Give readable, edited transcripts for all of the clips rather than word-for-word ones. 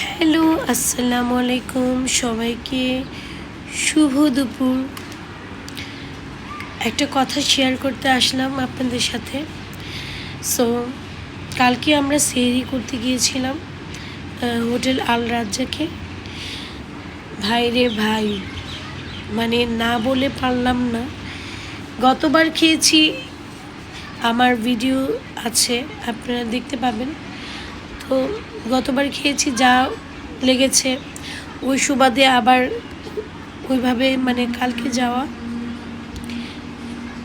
Hello, আসসালামু আলাইকুম সবাইকে। শুভ দুপুর। একটা কথা শেয়ার করতে আসলাম আপনাদের সাথে। সো কালকে আমরা সেহরি করতে গিয়েছিলাম হোটেল আল রাজ্জাকে। ভাই রে ভাই, মানে না বলে পারলাম না। গতবার খেয়েছি, আমার ভিডিও আছে, আপনারা দেখতে পাবেন। তো গতবার খেয়েছি, যা লেগেছে ওই সুবাদে আবার ওইভাবে মানে কালকে যাওয়া।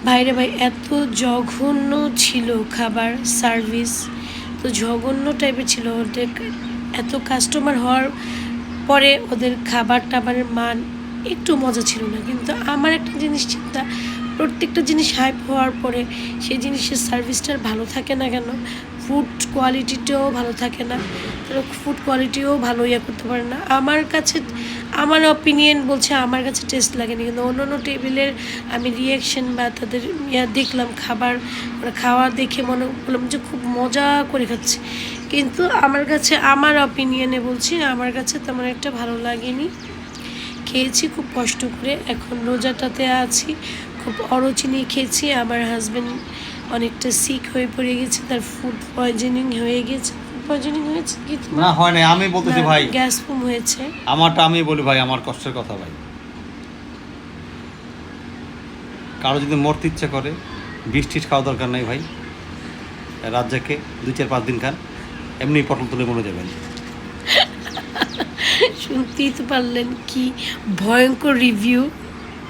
ভাইরে ভাই, এত জঘন্য ছিল খাবার সার্ভিস, তো জঘন্য টাইপের ছিল। ওদের এত কাস্টমার হওয়ার পরে ওদের খাবার টাবারের মান একটু মজা ছিল না। কিন্তু আমার একটা জিনিস চিন্তা, প্রত্যেকটা জিনিস হাইপ হওয়ার পরে সেই জিনিসের সার্ভিসটা ভালো থাকে না কেন, ফুড কোয়ালিটিটাও ভালো থাকে না, তারা ফুড কোয়ালিটিও ভালো করতে পারে না। আমার কাছে, আমার অপিনিয়ন বলছে আমার কাছে টেস্ট লাগেনি। কিন্তু অন্য অন্য টেবিলের আমি রিয়াকশন বা তাদের দেখলাম, খাবার খাওয়া দেখে মনে করলাম যে খুব মজা করে খাচ্ছে। কিন্তু আমার কাছে, আমার অপিনিয়নে বলছি, আমার কাছে তেমন একটা ভালো লাগেনি। খেয়েছি খুব কষ্ট করে, এখন রোজাটাতে আছি, খুব অরুচি খেয়েছি। আমার হাজব্যান্ড অনেকটা সিক হয়ে পড়ে গেছে, তার ফুড পয়জনিং হয়ে গেছে। পয়জনিং হয়েছে কি না? হয় না, আমি বলতেছি ভাই, গ্যাস ফুম হয়েছে। আমারটা আমি বলি ভাই, আমার কষ্টের কথা ভাই। কারো যদি মরতে ইচ্ছা করে, বৃষ্টির খাওয়া দরকার নাই ভাই। রাজ্জাকে 2-4-5 দিন খান, এমনি পটল তুলে মরে যাবেন। শুনতেই তো পারলেন কি ভয়ঙ্কর রিভিউ।